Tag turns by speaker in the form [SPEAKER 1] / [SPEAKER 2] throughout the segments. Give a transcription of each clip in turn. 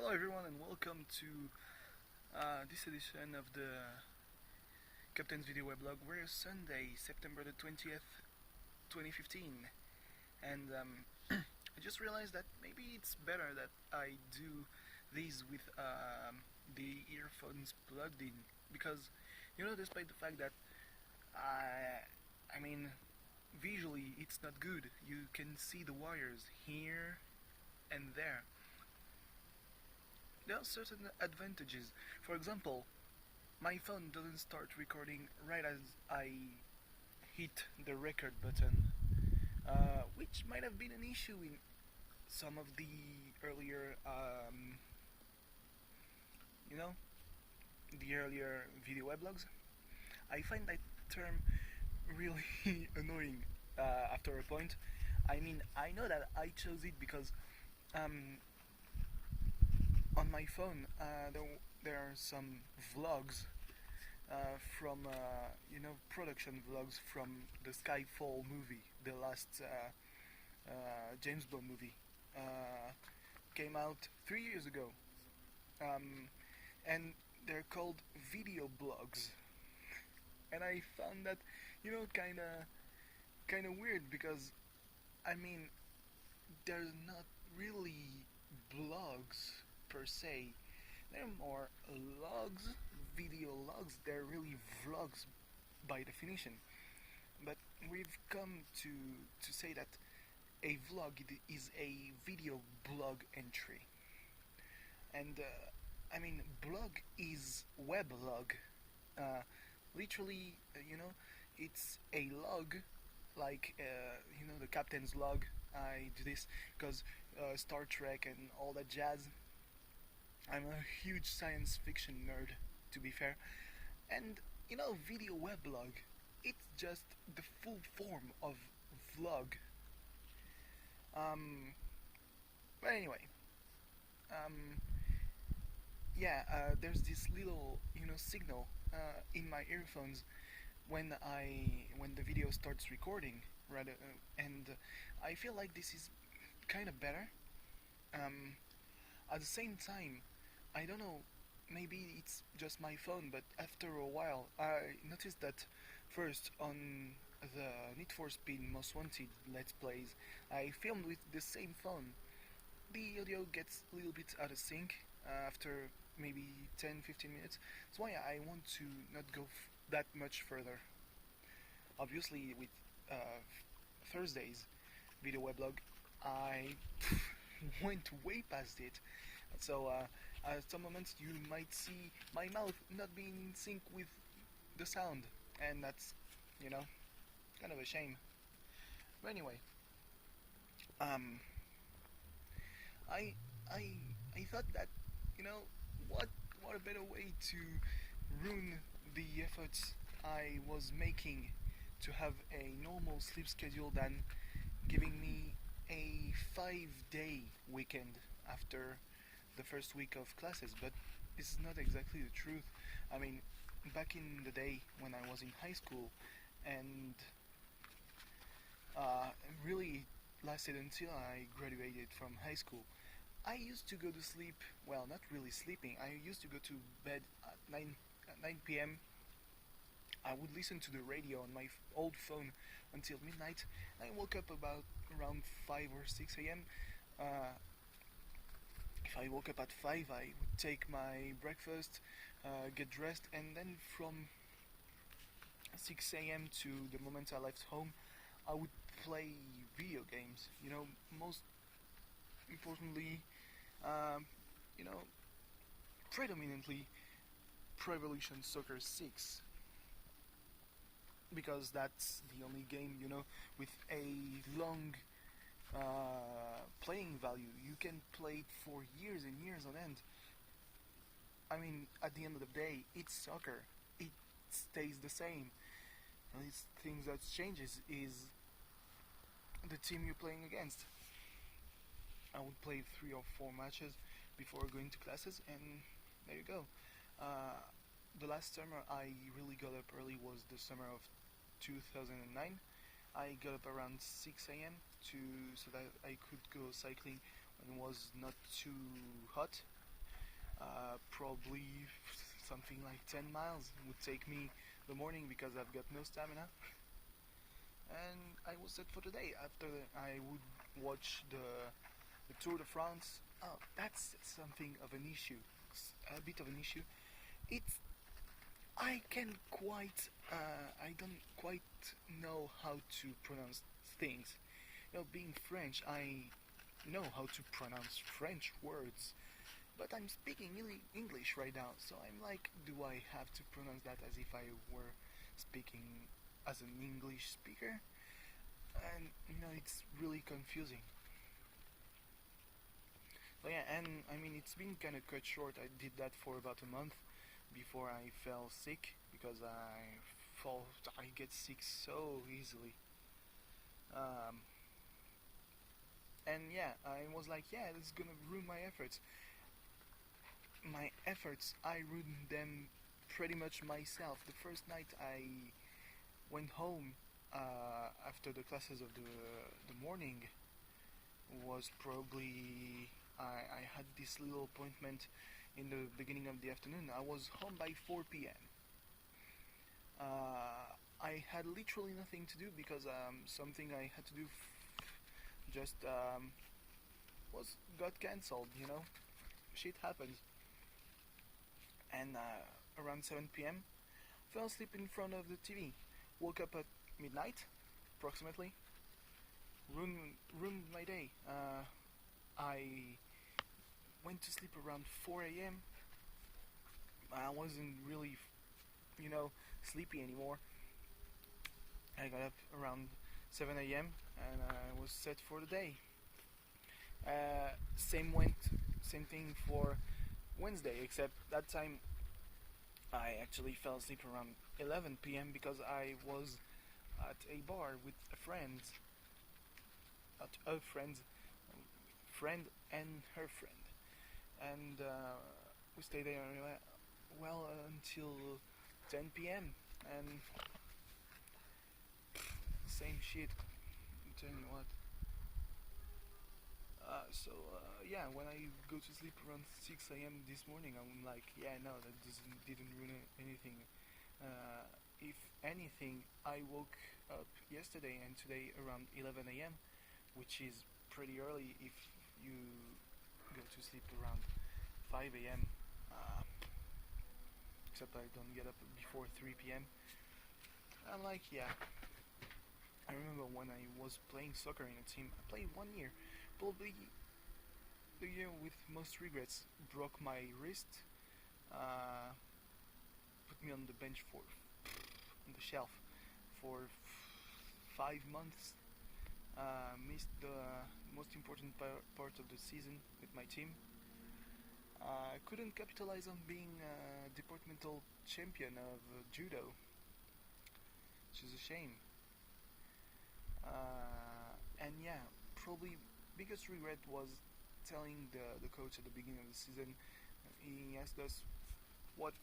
[SPEAKER 1] Hello everyone and welcome to this edition of the Captain's Video Weblog. We're Sunday, September the 20th, 2015, and I just realized that maybe it's better that I do these with the earphones plugged in, because despite the fact that I mean visually it's not good. You can see the wires here and there. There are certain advantages. For example, my phone doesn't start recording right as I hit the record button, which might have been an issue in some of the earlier, you know, the earlier video weblogs. I find that term really annoying after a point. I mean, I know that I chose it because um, on my phone there are some vlogs from production vlogs from the Skyfall movie, the last James Bond movie. Came out 3 years ago, and they're called video blogs. And I found that kind of weird because I mean there's not really blogs per se. They're more logs, video logs. They're really vlogs by definition. But we've come to say that a vlog is a video blog entry, and I mean blog is weblog. Uh, Literally, it's a log, like the captain's log. I do this because Star Trek and all that jazz. I'm a huge science fiction nerd, to be fair. And video weblog, it's just the full form of vlog. Um, but anyway, um, yeah, there's this little signal in my earphones when the video starts recording, rather, and I feel like this is kind of better. Um, at the same time, I don't know, maybe it's just my phone, but after a while I noticed that first on the Need for Speed Most Wanted Let's Plays I filmed with the same phone. The audio gets a little bit out of sync after maybe 10-15 minutes. That's why I want to not go that much further. Obviously with Thursday's video weblog I went way past it. So at some moments you might see my mouth not being in sync with the sound, and that's kind of a shame. But anyway, um, I I I thought that what what a better way to ruin the efforts I was making to have a normal sleep schedule than giving me a 5-day weekend after the first week of classes. But this is not exactly the truth. I mean, back in the day when I was in high school, and really lasted until I graduated from high school, I used to go to sleep, well, not really sleeping, I used to go to bed at 9 p.m. I would listen to the radio on my old phone until midnight. I woke up about around 5 or 6 a.m. If I woke up at 5, I would take my breakfast, get dressed, and then from 6 a.m. to the moment I left home, I would play video games. Most importantly, um, you know, predominantly Pro Evolution Soccer 6, because that's the only game with a long playing value. You can play it for years and years on end. I mean, at the end of the day, it's soccer. It stays the same. The only thing that changes is the team you're playing against. I would play 3 or 4 matches before going to classes, and there you go. The last summer I really got up early was the summer of 2009. I got up around 6 a.m. so that I could go cycling when it was not too hot. Probably something like 10 miles would take me the morning because I've got no stamina. And I was set for the day. After I would watch the Tour de France. Oh, that's something of an issue, a bit of an issue. It's I don't quite know how to pronounce things. Being French, I know how to pronounce French words, but I'm speaking English right now, so I'm like, do I have to pronounce that as if I were speaking as an English speaker? And it's really confusing. So yeah, and I mean, it's been kind of cut short. I did that for about a month before I fell sick because I get sick so easily. Um, and yeah, I was like, yeah, this is gonna ruin my efforts. My efforts, I ruined them pretty much myself. The first night I went home after the classes of the morning was probably I had this little appointment in the beginning of the afternoon. I was home by 4 p.m. I had literally nothing to do because something I had to do just was got cancelled. Shit happens. And around 7 p.m., fell asleep in front of the TV. Woke up at midnight, approximately. Ruined my day. I went to sleep around 4 a.m. I wasn't really, sleepy anymore. I got up around 7 a.m. and I was set for the day. Same thing for Wednesday, except that time I actually fell asleep around 11 p.m. because I was at a bar with a friend and her friend, and we stayed there until 10 p.m. and same shit. I'm telling you what. Yeah, when I go to sleep around 6 a.m. this morning, I'm like, yeah, no, that didn't ruin anything. If anything, I woke up yesterday and today around 11 a.m., which is pretty early if you go to sleep around 5 a.m. Except I don't get up before 3 p.m. I'm like, yeah. I remember when I was playing soccer in a team. I played 1 year. Probably the year with most regrets. Broke my wrist. Put me on the bench on the shelf for 5 months. Missed the most important part of the season with my team. Couldn't capitalize on being departmental champion of judo, which is a shame. And yeah, probably biggest regret was telling the coach at the beginning of the season. He asked us what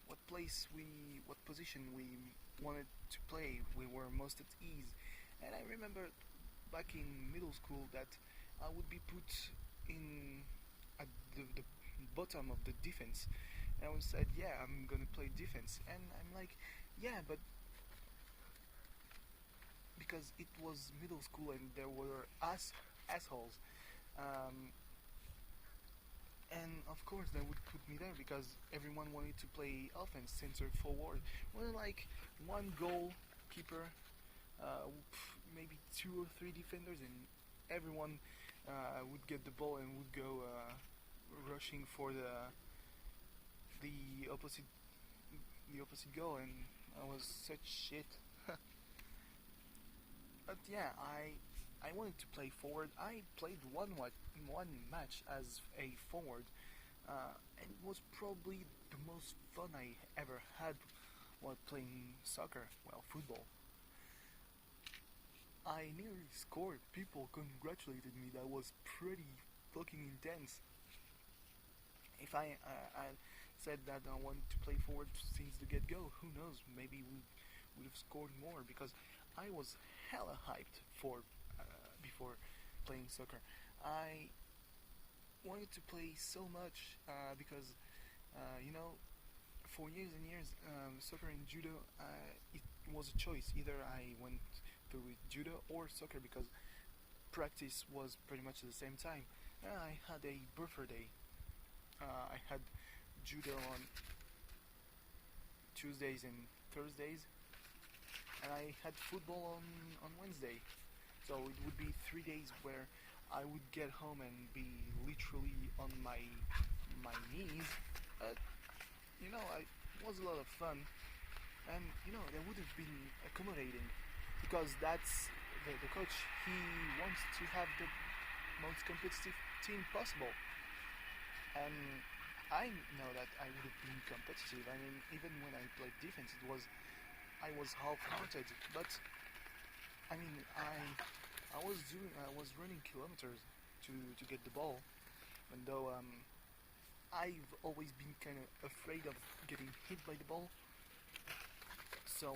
[SPEAKER 1] what position we wanted to play. We were most at ease, and I remember back in middle school that I would be put in at the bottom of the defense. And I was said, yeah, I'm gonna play defense, and I'm like, yeah, but because it was middle school and there were assholes. Um, and of course they would put me there because everyone wanted to play offense, center forward. Well, like one goalkeeper, maybe 2 or 3 defenders, and everyone would get the ball and would go rushing for the opposite goal, and I was such shit. But yeah, I wanted to play forward. I played one match as a forward, and it was probably the most fun I ever had while playing soccer. Well, football. I nearly scored. People congratulated me. That was pretty fucking intense. If I said that I wanted to play forward since the get go, who knows? Maybe we would have scored more because I was hella hyped for before playing soccer. I wanted to play so much because you know, for years and years, soccer and judo, it was a choice. Either I went through with judo or soccer because practice was pretty much at the same time. I had a birthday. I had judo on Tuesdays and Thursdays, and I had football on Wednesday. So it would be 3 days where I would get home and be literally on my knees. But you know, it was a lot of fun, and you know, that would have been accommodating because that's the coach. He wants to have the most competitive team possible, and I know that I would have been competitive. I mean, even when I played defense, I was half-hearted, but I mean, I was running kilometers to get the ball, and though I've always been kind of afraid of getting hit by the ball. So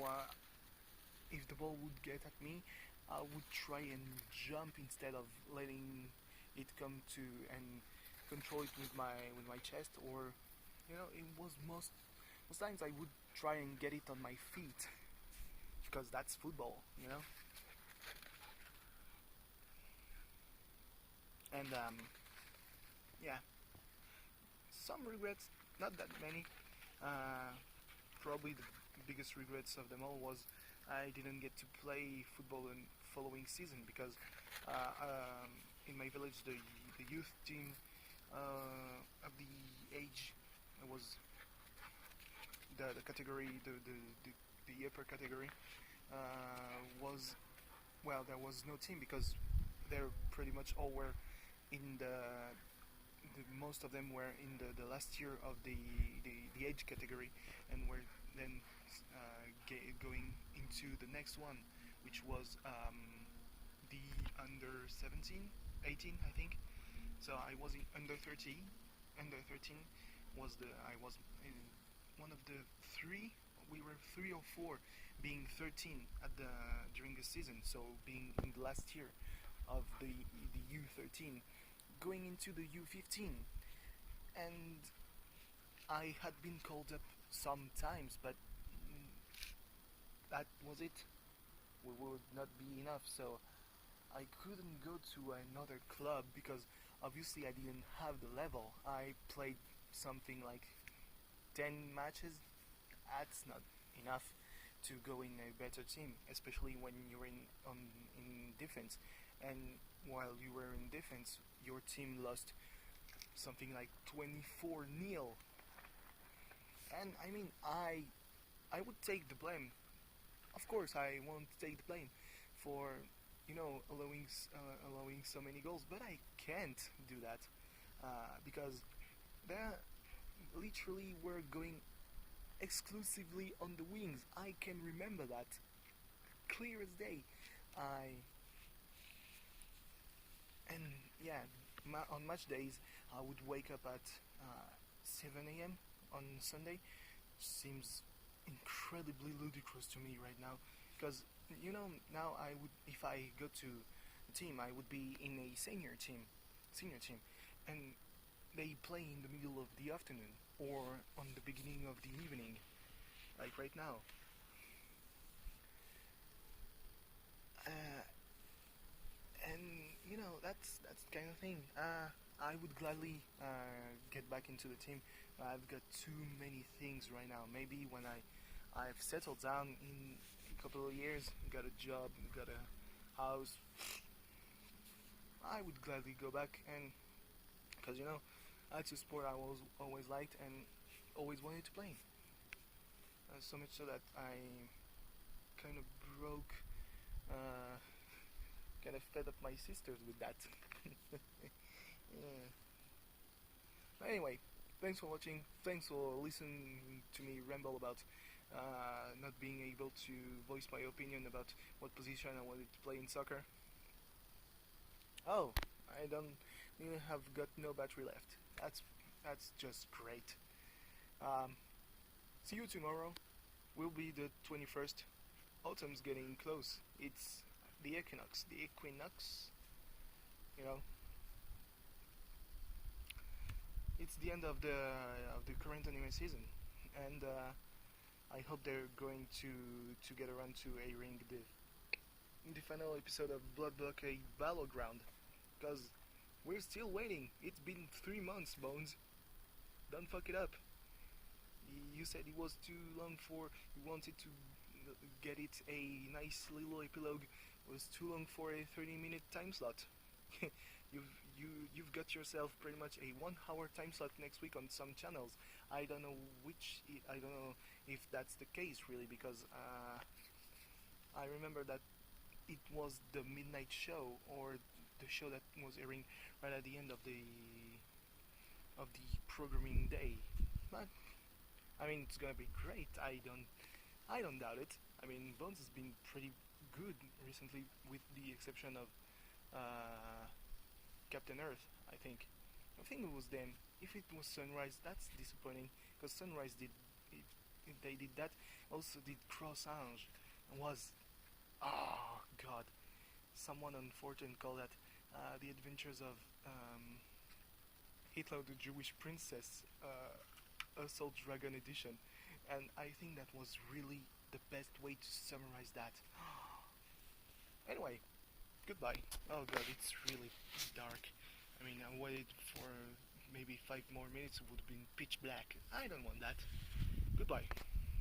[SPEAKER 1] if the ball would get at me, I would try and jump instead of letting it come to and control it with my chest. Or you know, it was most times I would try and get it on my feet because that's football, you know. And yeah, some regrets, not that many. Uh, Probably the biggest regrets of them all was I didn't get to play football in following season because in my village the youth team of the age was the category the, the upper category was, well, there was no team because they're pretty much all were in the most of them were in the last year of the age category and were then going into the next one, which was the under 17, 18, I think. So I was in under 13. Under 13 was the I was in one of the three. We were three or four being 13 at the during the season. So being in the last year of the U13, going into the U15, and I had been called up sometimes, but that was it. We would not be enough, so I couldn't go to another club because obviously I didn't have the level. I played something like 10 matches. That's not enough to go in a better team, especially when you're in defense. And while you were in defense, your team lost something like 24-0. And I mean, I would take the blame. Of course, I won't take the blame for allowing so many goals, but I can't do that because they literally were going exclusively on the wings. I can remember that clear as day. I and yeah, on match days I would wake up at 7 a.m. on Sunday. Seems incredibly ludicrous to me right now because now I would, if I go to a team, I would be in a senior team, and they play in the middle of the afternoon or on the beginning of the evening, like right now. Uh, and that's the kind of thing. I would gladly get back into the team. I've got too many things right now. Maybe when I've settled down in a couple of years, got a job, got a house, I would gladly go back, and because that's a sport I was always liked and always wanted to play. So much so that I kind of broke, uh, kind of fed up my sisters with that. Yeah. But anyway, thanks for watching. Thanks for listening to me ramble about not being able to voice my opinion about what position I wanted to play in soccer. Oh, I don't even have got no battery left. That's just great. Um, See you tomorrow. Will be the 21st. Autumn's getting close. It's the equinox. The equinox. You know. it's the end of the current anime season, and I hope they're going to get around to airing the final episode of Blood Blockade Battleground, because we're still waiting. It's been 3 months, Bones. Don't fuck it up. You said it was too long for. You wanted to get it a nice little epilogue. It was too long for a 30-minute time slot. You've got yourself pretty much a 1 hour time slot next week on some channels. I don't know I don't know if that's the case really, because I remember that it was the midnight show, or the show that was airing right at the end of the programming day. But I mean, it's gonna be great. I don't doubt it. I mean, Bones has been pretty good recently, with the exception of Captain Earth. I think it was them. If it was Sunrise, that's disappointing, because Sunrise it, they did that. Also did Cross Ange, and was, oh god, someone unfortunate called that the Adventures of Hitler the Jewish Princess, Assault Dragon Edition, and I think that was really the best way to summarize that. Anyway, goodbye. Oh god, it's really dark. I mean, I waited for maybe 5 more minutes, it would have been pitch black. I don't want that. Goodbye.